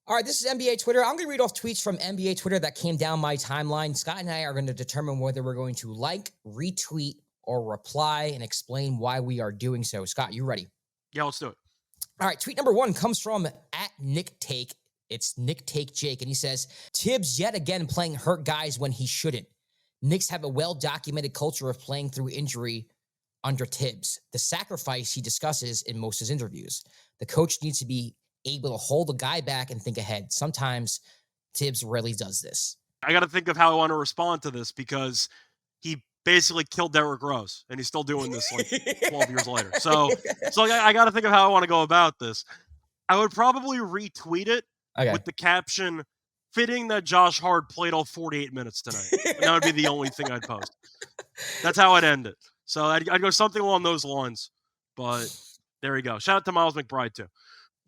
All right, this is NBA Twitter. I'm going to read off tweets from NBA Twitter that came down my timeline. Scott and I are going to determine whether we're going to like, retweet, or reply and explain why we are doing so. Scott, you ready? Yeah, let's do it. All right, tweet number 1 comes from @NickTake. It's Nick Take Jake, and he says, Thibs yet again playing hurt guys when he shouldn't. Knicks have a well-documented culture of playing through injury under Thibs. The sacrifice he discusses in most of his interviews. The coach needs to be able to hold a guy back and think ahead. Sometimes Thibs rarely does this. I got to think of how I want to respond to this because he basically killed Derrick Rose, and he's still doing this like 12 years later. So I got to think of how I want to go about this. I would probably retweet it with the caption, fitting that Josh Hart played all 48 minutes tonight. And that would be the only thing I'd post. That's how I'd end it. So I'd go something along those lines. But there you go. Shout out to Miles McBride, too.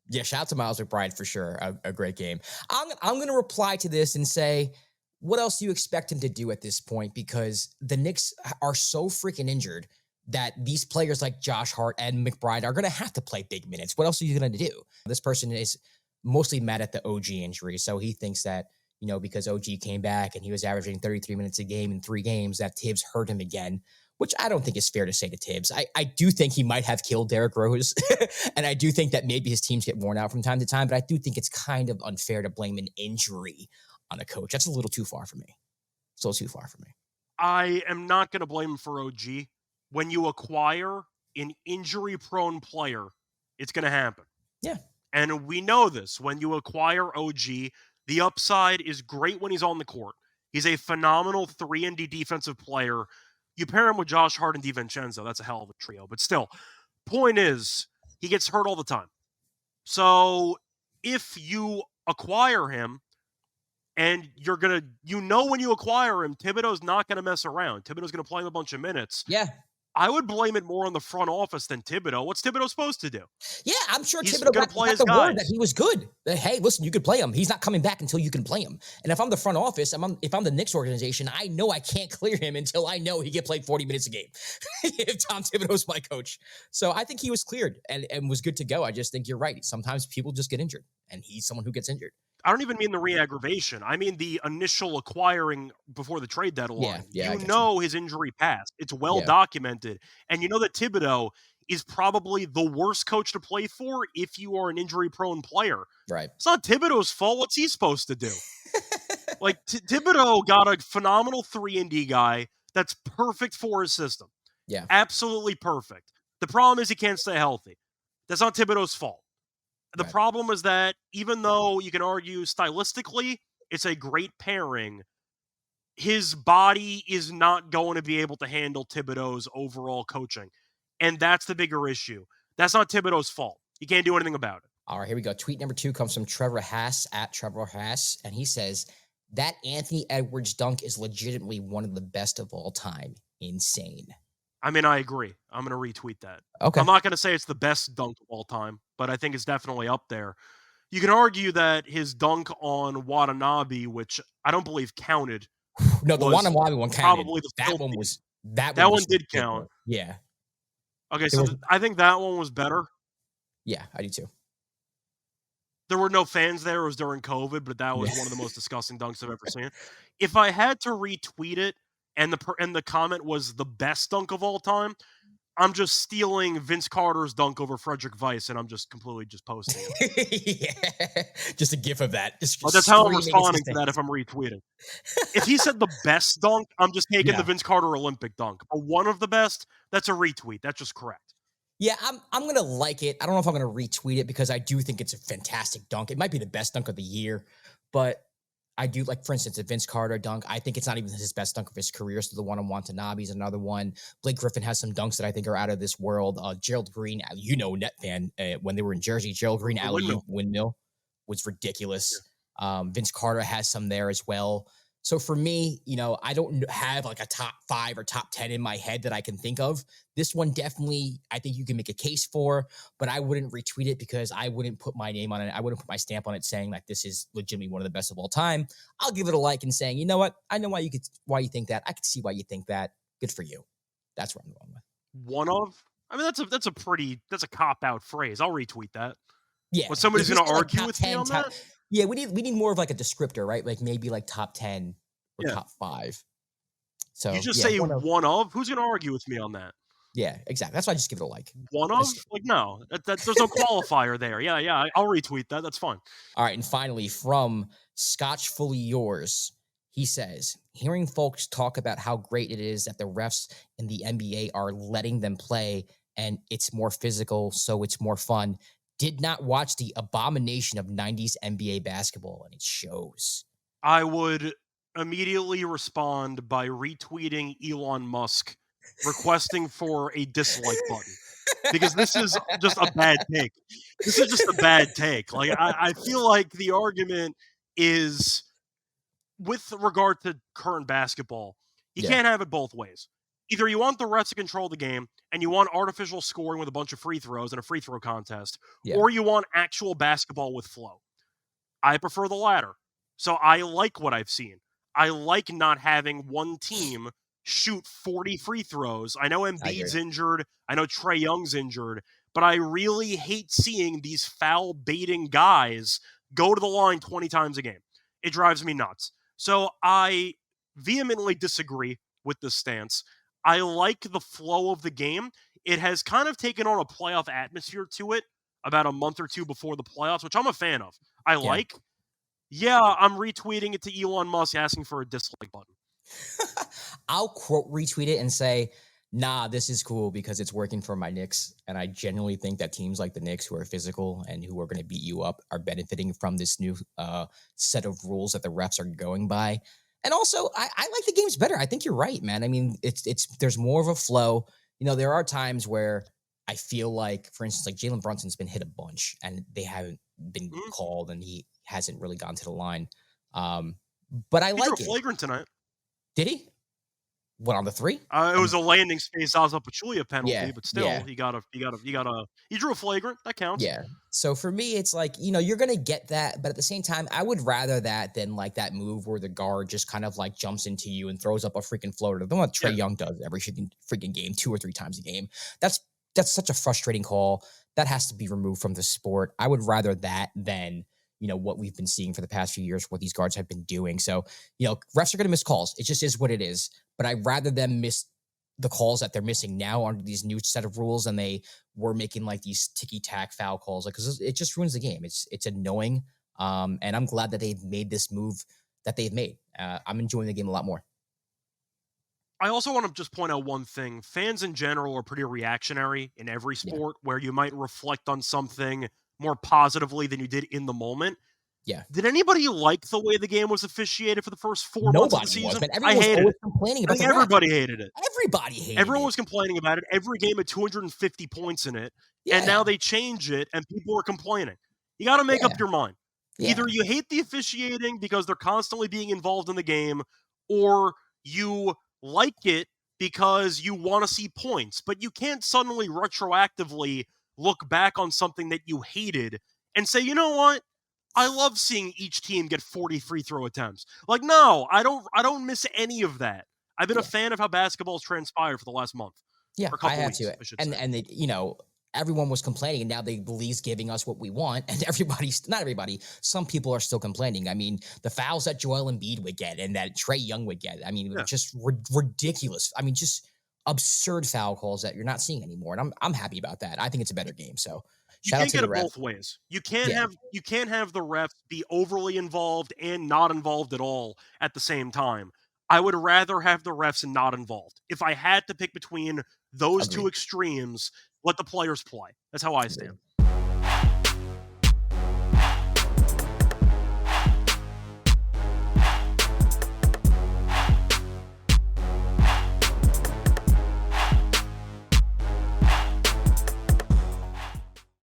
Yeah, shout out to Miles McBride for sure. A great game. I'm going to reply to this and say, what else do you expect him to do at this point? Because the Knicks are so freaking injured that these players like Josh Hart and McBride are going to have to play big minutes. What else are you going to do? This person is mostly mad at the OG injury. So he thinks that, because OG came back and he was averaging 33 minutes a game in 3 games, that Thibs hurt him again, which I don't think is fair to say to Thibs. I do think he might have killed Derrick Rose, and I do think that maybe his teams get worn out from time to time, but I do think it's kind of unfair to blame an injury on a coach. That's a little too far for me. It's a little too far for me. I am not going to blame him for OG. When you acquire an injury-prone player, it's going to happen. Yeah. And we know this. When you acquire OG, the upside is great when he's on the court. He's a phenomenal 3-and-D defensive player. You pair him with Josh Hart and DiVincenzo, that's a hell of a trio. But still, point is, he gets hurt all the time. So if you acquire him, and when you acquire him, Thibodeau's not going to mess around. Thibodeau's going to play him a bunch of minutes. Yeah. I would blame it more on the front office than Thibodeau. What's Thibodeau supposed to do? Yeah, I'm sure He's Thibodeau gonna got play his the word guys. that he was good. That, hey, listen, you could play him. He's not coming back until you can play him. And if I'm the front office, if I'm the Knicks organization, I know I can't clear him until I know he can play 40 minutes a game. If Tom Thibodeau's my coach. So I think he was cleared and was good to go. I just think you're right. Sometimes people just get injured, and he's someone who gets injured. I don't even mean the re-aggravation. I mean the initial acquiring before the trade deadline. Yeah, you know his injury past. It's well documented. And you know that Thibodeau is probably the worst coach to play for if you are an injury-prone player. Right. It's not Thibodeau's fault. What's he supposed to do? Like, Thibodeau got a phenomenal 3-and-D guy that's perfect for his system. Yeah. Absolutely perfect. The problem is he can't stay healthy. That's not Thibodeau's fault. The problem is that even though you can argue stylistically it's a great pairing, his body is not going to be able to handle Thibodeau's overall coaching. And that's the bigger issue. That's not Thibodeau's fault. He can't do anything about it. All right, here we go. Tweet number 2 comes from Trevor Haas, @TrevorHaas, and he says, that Anthony Edwards dunk is legitimately one of the best of all time. Insane. I mean, I agree. I'm going to retweet that. Okay. I'm not going to say it's the best dunk of all time, but I think it's definitely up there. You can argue that his dunk on Watanabe, which I don't believe counted. No, the Watanabe one counted. Probably that one did count. Yeah. Okay, so I think that one was better. Yeah, I do too. There were no fans there. It was during COVID, but that was one of the most disgusting dunks I've ever seen. If I had to retweet it, and the comment was the best dunk of all time, I'm just stealing Vince Carter's dunk over Frederick Weiss, and I'm just completely posting it. Yeah. Just a gif of that. That's how I'm responding to that if I'm retweeting. If he said the best dunk, I'm just taking the Vince Carter Olympic dunk. But one of the best, that's a retweet. That's just correct. Yeah, I'm going to like it. I don't know if I'm going to retweet it because I do think it's a fantastic dunk. It might be the best dunk of the year, but I do like, for instance, a Vince Carter dunk. I think it's not even his best dunk of his career. So the one on Watanabe is another one. Blake Griffin has some dunks that I think are out of this world. Gerald Green, net fan, when they were in Jersey, Gerald Green alley windmill was ridiculous. Yeah. Vince Carter has some there as well. So for me, I don't have like a top 5 or top 10 in my head that I can think of. This one definitely, I think you can make a case for, but I wouldn't retweet it because I wouldn't put my name on it. I wouldn't put my stamp on it saying like this is legitimately one of the best of all time. I'll give it a like and saying, you know what? I know why you think that. I can see why you think that. Good for you. That's what I'm going with. One of? I mean, that's a cop-out phrase. I'll retweet that. Yeah. But somebody's going to argue with me on that? Yeah, we need more of like a descriptor, right? Like maybe like top 10 or Yeah. top 5. You So just yeah, say one of one of? Who's gonna argue with me on that? yeah, exactly. That's why I just give it a like. One I of? just Like, no. There's no qualifier there. Yeah, yeah, I'll retweet that. That's fine. All right, and finally, from Scotch Fully Yours, he says, hearing folks talk about how great it is that the refs in the NBA are letting them play and it's more physical, so it's more fun. Did not watch the abomination of 90s NBA basketball, and it shows. I would immediately respond by retweeting Elon Musk requesting for a dislike button because this is just a bad take. This is just a bad take. Like, I feel like the argument is with regard to current basketball, you Yeah, can't have it both ways. Either you want the refs to control the game and you want artificial scoring with a bunch of free throws and a free throw contest, yeah, or you want actual basketball with flow. I prefer the latter. So I like what I've seen. I like not having one team shoot 40 free throws. I know I agree. Embiid's injured. I know Trae Young's injured. But I really hate seeing these foul baiting guys go to the line 20 times a game. It drives me nuts. So I vehemently disagree with this stance. I like the flow of the game. It has kind of taken on a playoff atmosphere to it about a month or two before the playoffs, which I'm a fan of. I Yeah. like. Yeah, I'm retweeting it to Elon Musk asking for a dislike button. I'll quote retweet it and say, nah, this is cool because it's working for my Knicks. And I genuinely think that teams like the Knicks, who are physical and who are going to beat you up, are benefiting from this new set of rules that the refs are going by. And also, I like the games better. I think you're right, man. I mean, it's there's more of a flow. You know, there are times where I feel like, for instance, like Jalen Brunson's been hit a bunch and they haven't been Mhm. called and he hasn't really gone to the line. But I He drew a like it. flagrant tonight. Did he? What, on the three? It was a landing space Zaza Pachulia penalty, Yeah, but still, yeah, he drew a flagrant. That counts. yeah. So for me, it's like, you're gonna get that, but at the same time, I would rather that than like that move where the guard just kind of like jumps into you and throws up a freaking floater. The one that Yeah. Trae Young does every freaking game, 2 or 3 times a game. That's such a frustrating call. That has to be removed from the sport. I would rather that than what we've been seeing for the past few years, what these guards have been doing. So, refs are gonna miss calls. It just is what it is. But I'd rather them miss the calls that they're missing now under these new set of rules, and they were making like these ticky tack foul calls, like, because it just ruins the game. It's annoying, and I'm glad that they've made this move that they've made. I'm enjoying the game a lot more. I also want to just point out one thing. Fans in general are pretty reactionary in every Yeah, sport where you might reflect on something more positively than you did in the moment. yeah. Did anybody like the way the game was officiated for the first 4 months of the Nobody was, season? man. I Everyone was hated always it. complaining I about think the refs. everybody hated it. Everybody hated Everyone it. was complaining about it. Every game had 250 points in it, and now Yeah, they change it, and people are complaining. You got to make up yeah, your mind. yeah, Either you hate the officiating because they're constantly being involved in the game, or you like it because you want to see points. But you can't suddenly retroactively look back on something that you hated and say, you know what? I love seeing each team get 40 free throw attempts. Like, no, I don't miss any of that. I've been a yeah. fan of how basketball's transpired for the last month. Yeah, Or a I couple have weeks, to. I should say. And they, everyone was complaining, and now they Lee's giving us what we want, and everybody's not everybody. Some people are still complaining. I mean, the fouls that Joel Embiid would get and that Trae Young would get. I mean, Yeah. just ridiculous. I mean, just absurd foul calls that you're not seeing anymore, and I'm happy about that. I think it's a better game. So You shout out can't to get the it ref. both ways. You Yeah, can't have the refs be overly involved and not involved at all at the same time. I would rather have the refs not involved. If I had to pick between those two agreed. extremes, let the players play. That's how I Agreed. stand.